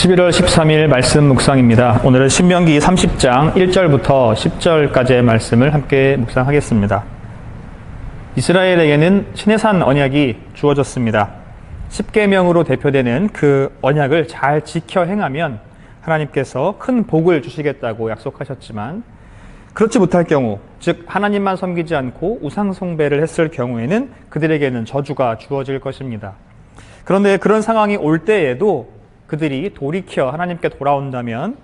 11월 13일 말씀 묵상입니다. 오늘은 신명기 30장 1절부터 10절까지의 말씀을 함께 묵상하겠습니다. 이스라엘에게는 시내산 언약이 주어졌습니다. 10계명으로 대표되는 그 언약을 잘 지켜 행하면 하나님께서 큰 복을 주시겠다고 약속하셨지만, 그렇지 못할 경우, 즉 하나님만 섬기지 않고 우상 숭배를 했을 경우에는 그들에게는 저주가 주어질 것입니다. 그런데 그런 상황이 올 때에도 그들이 돌이켜 하나님께 돌아온다면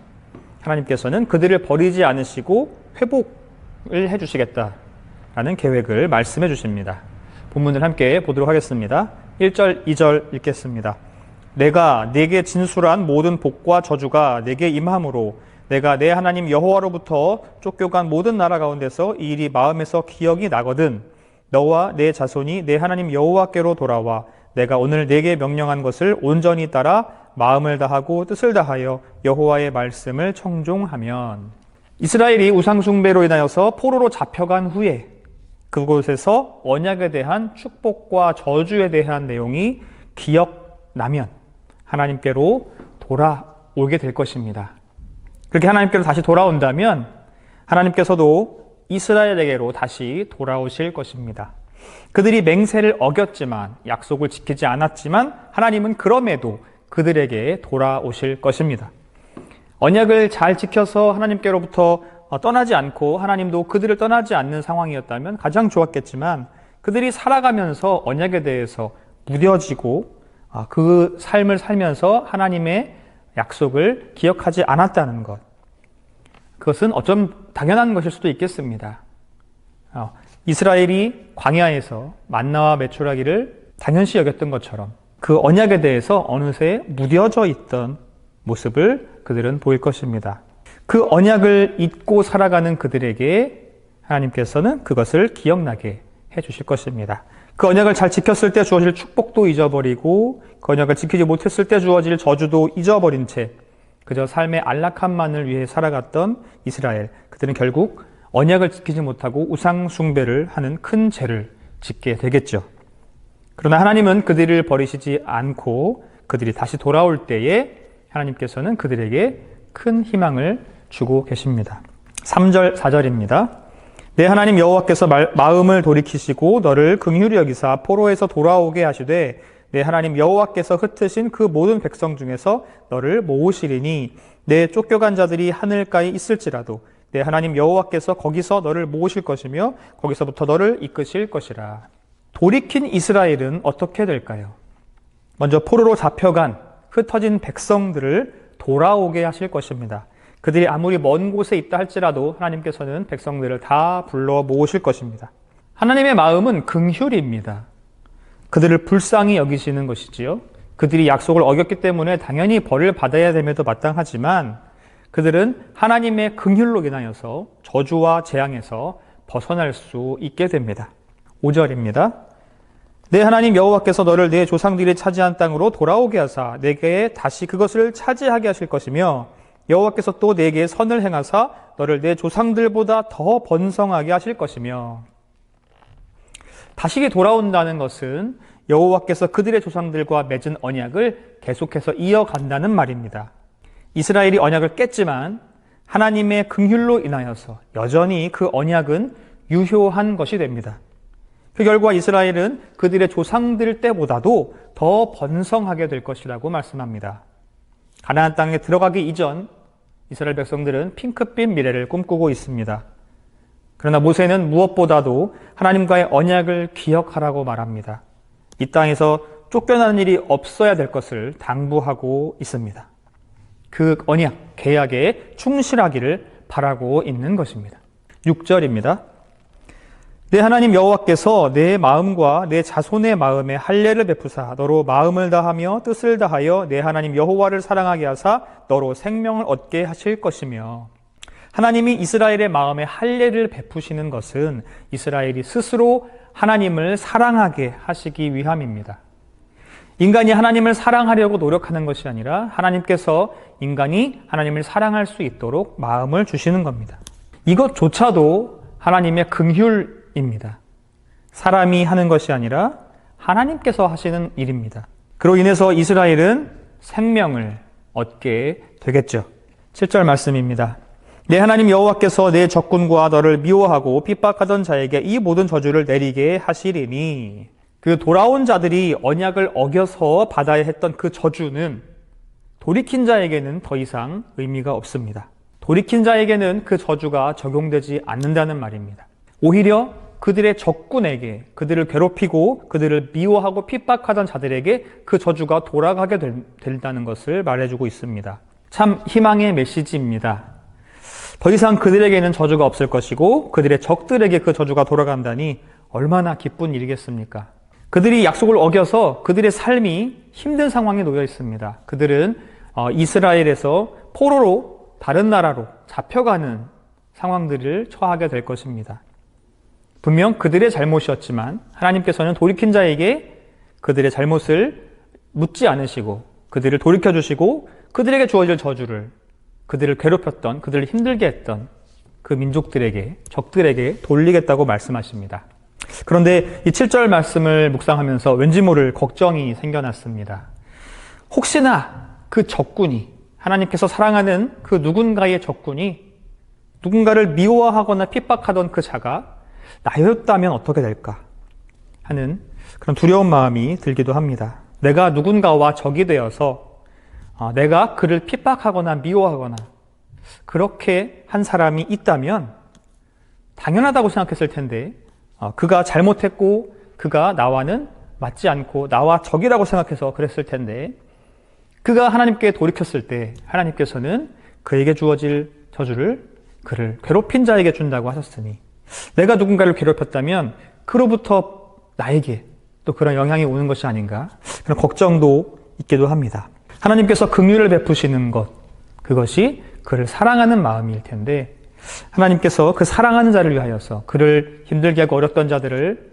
하나님께서는 그들을 버리지 않으시고 회복을 해주시겠다라는 계획을 말씀해 주십니다. 본문을 함께 보도록 하겠습니다. 1절, 2절 읽겠습니다. 내가 네게 진술한 모든 복과 저주가 네게 임함으로 내가 내 하나님 여호와로부터 쫓겨간 모든 나라 가운데서 이 일이 마음에서 기억이 나거든 너와 내 자손이 내 하나님 여호와께로 돌아와 내가 오늘 네게 명령한 것을 온전히 따라 마음을 다하고 뜻을 다하여 여호와의 말씀을 청종하면. 이스라엘이 우상 숭배로 인하여서 포로로 잡혀간 후에 그곳에서 언약에 대한 축복과 저주에 대한 내용이 기억나면 하나님께로 돌아오게 될 것입니다. 그렇게 하나님께로 다시 돌아온다면 하나님께서도 이스라엘에게로 다시 돌아오실 것입니다. 그들이 맹세를 어겼지만, 약속을 지키지 않았지만 하나님은 그럼에도 그들에게 돌아오실 것입니다. 언약을 잘 지켜서 하나님께로부터 떠나지 않고 하나님도 그들을 떠나지 않는 상황이었다면 가장 좋았겠지만, 그들이 살아가면서 언약에 대해서 무뎌지고 그 삶을 살면서 하나님의 약속을 기억하지 않았다는 것, 그것은 어쩜 당연한 것일 수도 있겠습니다. 이스라엘이 광야에서 만나와 메추라기를 당연시 여겼던 것처럼 그 언약에 대해서 어느새 무뎌져 있던 모습을 그들은 보일 것입니다. 그 언약을 잊고 살아가는 그들에게 하나님께서는 그것을 기억나게 해주실 것입니다. 그 언약을 잘 지켰을 때 주어질 축복도 잊어버리고 그 언약을 지키지 못했을 때 주어질 저주도 잊어버린 채 그저 삶의 안락함만을 위해 살아갔던 이스라엘, 그들은 결국 언약을 지키지 못하고 우상 숭배를 하는 큰 죄를 짓게 되겠죠. 그러나 하나님은 그들을 버리시지 않고 그들이 다시 돌아올 때에 하나님께서는 그들에게 큰 희망을 주고 계십니다. 3절, 4절입니다. 내 하나님 여호와께서 마음을 돌이키시고 너를 긍휼히 여기사 포로에서 돌아오게 하시되 내 하나님 여호와께서 흩으신 그 모든 백성 중에서 너를 모으시리니 내 쫓겨간 자들이 하늘가에 있을지라도 내 하나님 여호와께서 거기서 너를 모으실 것이며 거기서부터 너를 이끄실 것이라. 돌이킨 이스라엘은 어떻게 될까요? 먼저 포로로 잡혀간 흩어진 백성들을 돌아오게 하실 것입니다. 그들이 아무리 먼 곳에 있다 할지라도 하나님께서는 백성들을 다 불러 모으실 것입니다. 하나님의 마음은 긍휼입니다. 그들을 불쌍히 여기시는 것이지요. 그들이 약속을 어겼기 때문에 당연히 벌을 받아야 됨에도 마땅하지만 그들은 하나님의 긍휼로 인하여서 저주와 재앙에서 벗어날 수 있게 됩니다. 5절입니다. 내 하나님 여호와께서 너를 내 조상들이 차지한 땅으로 돌아오게 하사 내게 다시 그것을 차지하게 하실 것이며 여호와께서 또 내게 선을 행하사 너를 내 조상들보다 더 번성하게 하실 것이며. 다시 돌아온다는 것은 여호와께서 그들의 조상들과 맺은 언약을 계속해서 이어간다는 말입니다. 이스라엘이 언약을 깼지만 하나님의 긍휼로 인하여서 여전히 그 언약은 유효한 것이 됩니다. 그 결과 이스라엘은 그들의 조상들 때보다도 더 번성하게 될 것이라고 말씀합니다. 가나안 땅에 들어가기 이전 이스라엘 백성들은 핑크빛 미래를 꿈꾸고 있습니다. 그러나 모세는 무엇보다도 하나님과의 언약을 기억하라고 말합니다. 이 땅에서 쫓겨나는 일이 없어야 될 것을 당부하고 있습니다. 그 언약, 계약에 충실하기를 바라고 있는 것입니다. 6절입니다. 내 하나님 여호와께서 내 마음과 내 자손의 마음에 할례를 베푸사 너로 마음을 다하며 뜻을 다하여 내 하나님 여호와를 사랑하게 하사 너로 생명을 얻게 하실 것이며. 하나님이 이스라엘의 마음에 할례를 베푸시는 것은 이스라엘이 스스로 하나님을 사랑하게 하시기 위함입니다. 인간이 하나님을 사랑하려고 노력하는 것이 아니라 하나님께서 인간이 하나님을 사랑할 수 있도록 마음을 주시는 겁니다. 이것조차도 하나님의 긍휼입니다. 사람이 하는 것이 아니라 하나님께서 하시는 일입니다. 그로 인해서 이스라엘은 생명을 얻게 되겠죠. 7절 말씀입니다. 내 하나님 여호와께서 내 적군과 너를 미워하고 핍박하던 자에게 이 모든 저주를 내리게 하시리니, 그 돌아온 자들이 언약을 어겨서 받아야 했던 그 저주는 돌이킨 자에게는 더 이상 의미가 없습니다. 돌이킨 자에게는 그 저주가 적용되지 않는다는 말입니다. 오히려 그들의 적군에게, 그들을 괴롭히고 그들을 미워하고 핍박하던 자들에게 그 저주가 돌아가게 된다는 것을 말해주고 있습니다. 참 희망의 메시지입니다. 더 이상 그들에게는 저주가 없을 것이고 그들의 적들에게 그 저주가 돌아간다니 얼마나 기쁜 일이겠습니까? 그들이 약속을 어겨서 그들의 삶이 힘든 상황에 놓여 있습니다. 그들은 이스라엘에서 포로로 다른 나라로 잡혀가는 상황들을 처하게 될 것입니다. 분명 그들의 잘못이었지만 하나님께서는 돌이킨 자에게 그들의 잘못을 묻지 않으시고 그들을 돌이켜주시고 그들에게 주어질 저주를, 그들을 괴롭혔던, 그들을 힘들게 했던 그 민족들에게, 적들에게 돌리겠다고 말씀하십니다. 그런데 이 7절 말씀을 묵상하면서 왠지 모를 걱정이 생겨났습니다. 혹시나 그 적군이, 하나님께서 사랑하는 그 누군가의 적군이 누군가를 미워하거나 핍박하던 그 자가 나였다면 어떻게 될까 하는 그런 두려운 마음이 들기도 합니다. 내가 누군가와 적이 되어서 내가 그를 핍박하거나 미워하거나 그렇게 한 사람이 있다면 당연하다고 생각했을 텐데, 그가 잘못했고 그가 나와는 맞지 않고 나와 적이라고 생각해서 그랬을 텐데, 그가 하나님께 돌이켰을 때 하나님께서는 그에게 주어질 저주를 그를 괴롭힌 자에게 준다고 하셨으니, 내가 누군가를 괴롭혔다면 그로부터 나에게 또 그런 영향이 오는 것이 아닌가, 그런 걱정도 있기도 합니다. 하나님께서 긍휼을 베푸시는 것, 그것이 그를 사랑하는 마음일 텐데, 하나님께서 그 사랑하는 자를 위하여서 그를 힘들게 하고 어렵던 자들을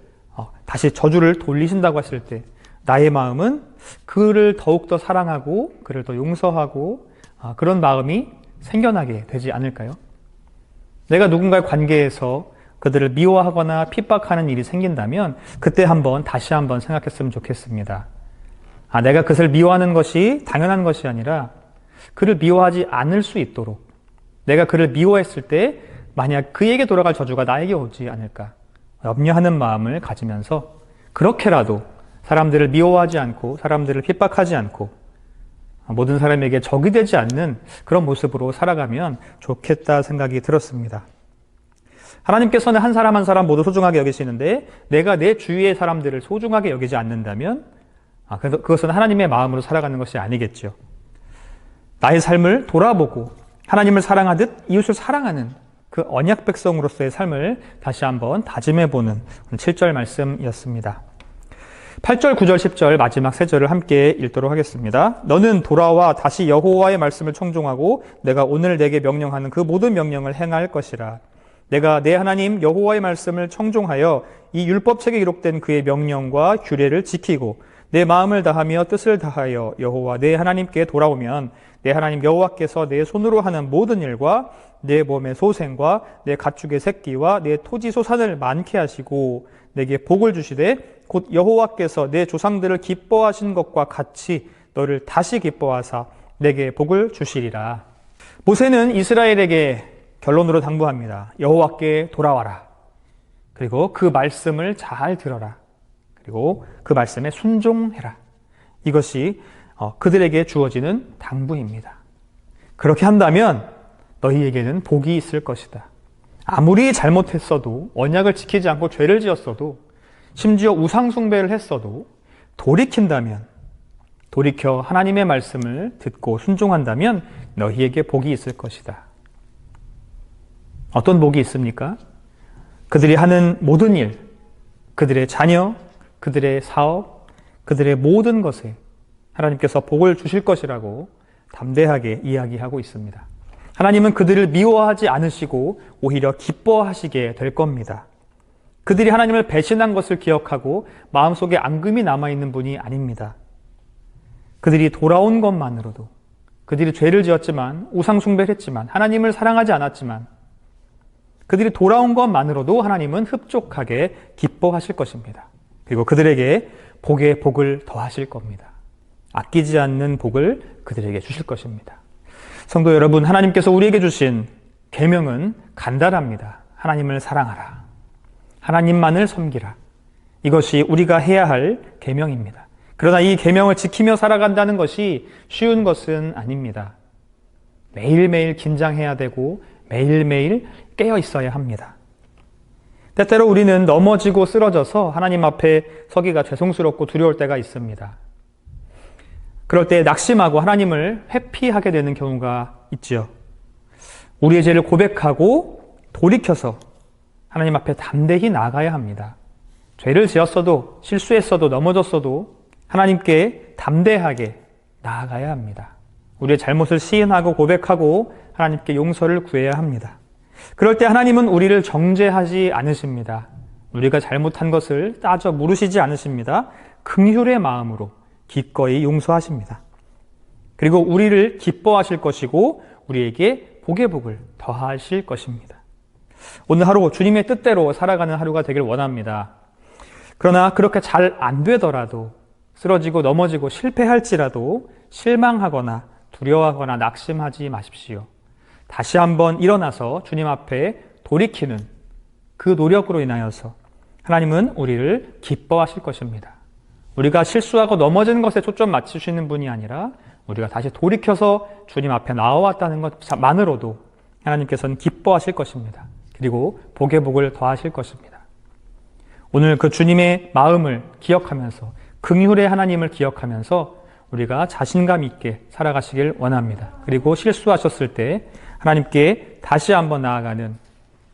다시 저주를 돌리신다고 했을 때 나의 마음은 그를 더욱더 사랑하고 그를 더 용서하고 그런 마음이 생겨나게 되지 않을까요? 내가 누군가의 관계에서 그들을 미워하거나 핍박하는 일이 생긴다면 그때 다시 한번 생각했으면 좋겠습니다. 내가 그것을 미워하는 것이 당연한 것이 아니라 그를 미워하지 않을 수 있도록, 내가 그를 미워했을 때 만약 그에게 돌아갈 저주가 나에게 오지 않을까 염려하는 마음을 가지면서 그렇게라도 사람들을 미워하지 않고 사람들을 핍박하지 않고 모든 사람에게 적이 되지 않는 그런 모습으로 살아가면 좋겠다 생각이 들었습니다. 하나님께서는 한 사람 한 사람 모두 소중하게 여기시는데 내가 내 주위의 사람들을 소중하게 여기지 않는다면 그것은 하나님의 마음으로 살아가는 것이 아니겠죠. 나의 삶을 돌아보고 하나님을 사랑하듯 이웃을 사랑하는 그 언약 백성으로서의 삶을 다시 한번 다짐해보는 7절 말씀이었습니다. 8절, 9절, 10절 마지막 세 절을 함께 읽도록 하겠습니다. 너는 돌아와 다시 여호와의 말씀을 청종하고 내가 오늘 내게 명령하는 그 모든 명령을 행할 것이라. 내가 내 하나님 여호와의 말씀을 청종하여 이 율법책에 기록된 그의 명령과 규례를 지키고 내 마음을 다하며 뜻을 다하여 여호와 내 하나님께 돌아오면 내 하나님 여호와께서 내 손으로 하는 모든 일과 내 몸의 소생과 내 가축의 새끼와 내 토지 소산을 많게 하시고 내게 복을 주시되 곧 여호와께서 내 조상들을 기뻐하신 것과 같이 너를 다시 기뻐하사 내게 복을 주시리라. 모세는 이스라엘에게 결론으로 당부합니다. 여호와께 돌아와라. 그리고 그 말씀을 잘 들어라. 그리고 그 말씀에 순종해라. 이것이 그들에게 주어지는 당부입니다. 그렇게 한다면 너희에게는 복이 있을 것이다. 아무리 잘못했어도, 언약을 지키지 않고 죄를 지었어도, 심지어 우상 숭배를 했어도 돌이킨다면, 돌이켜 하나님의 말씀을 듣고 순종한다면 너희에게 복이 있을 것이다. 어떤 복이 있습니까? 그들이 하는 모든 일, 그들의 자녀, 그들의 사업, 그들의 모든 것에 하나님께서 복을 주실 것이라고 담대하게 이야기하고 있습니다. 하나님은 그들을 미워하지 않으시고 오히려 기뻐하시게 될 겁니다. 그들이 하나님을 배신한 것을 기억하고 마음속에 앙금이 남아있는 분이 아닙니다. 그들이 돌아온 것만으로도, 그들이 죄를 지었지만, 우상 숭배를 했지만, 하나님을 사랑하지 않았지만, 그들이 돌아온 것만으로도 하나님은 흡족하게 기뻐하실 것입니다. 그리고 그들에게 복에 복을 더하실 겁니다. 아끼지 않는 복을 그들에게 주실 것입니다. 성도 여러분, 하나님께서 우리에게 주신 계명은 간단합니다. 하나님을 사랑하라. 하나님만을 섬기라. 이것이 우리가 해야 할 계명입니다. 그러나 이 계명을 지키며 살아간다는 것이 쉬운 것은 아닙니다. 매일매일 긴장해야 되고 매일매일 깨어 있어야 합니다. 때때로 우리는 넘어지고 쓰러져서 하나님 앞에 서기가 죄송스럽고 두려울 때가 있습니다. 그럴 때 낙심하고 하나님을 회피하게 되는 경우가 있지요. 우리의 죄를 고백하고 돌이켜서 하나님 앞에 담대히 나아가야 합니다. 죄를 지었어도 실수했어도 넘어졌어도 하나님께 담대하게 나아가야 합니다. 우리의 잘못을 시인하고 고백하고 하나님께 용서를 구해야 합니다. 그럴 때 하나님은 우리를 정죄하지 않으십니다. 우리가 잘못한 것을 따져 물으시지 않으십니다. 긍휼의 마음으로 기꺼이 용서하십니다. 그리고 우리를 기뻐하실 것이고 우리에게 복의 복을 더하실 것입니다. 오늘 하루 주님의 뜻대로 살아가는 하루가 되길 원합니다. 그러나 그렇게 잘 안 되더라도 쓰러지고 넘어지고 실패할지라도 실망하거나 두려워하거나 낙심하지 마십시오. 다시 한번 일어나서 주님 앞에 돌이키는 그 노력으로 인하여서 하나님은 우리를 기뻐하실 것입니다. 우리가 실수하고 넘어지는 것에 초점 맞추시는 분이 아니라 우리가 다시 돌이켜서 주님 앞에 나와왔다는 것만으로도 하나님께서는 기뻐하실 것입니다. 그리고 복의 복을 더하실 것입니다. 오늘 그 주님의 마음을 기억하면서 긍휼의 하나님을 기억하면서 우리가 자신감 있게 살아가시길 원합니다. 그리고 실수하셨을 때 하나님께 다시 한번 나아가는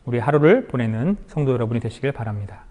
우리 하루를 보내는 성도 여러분이 되시길 바랍니다.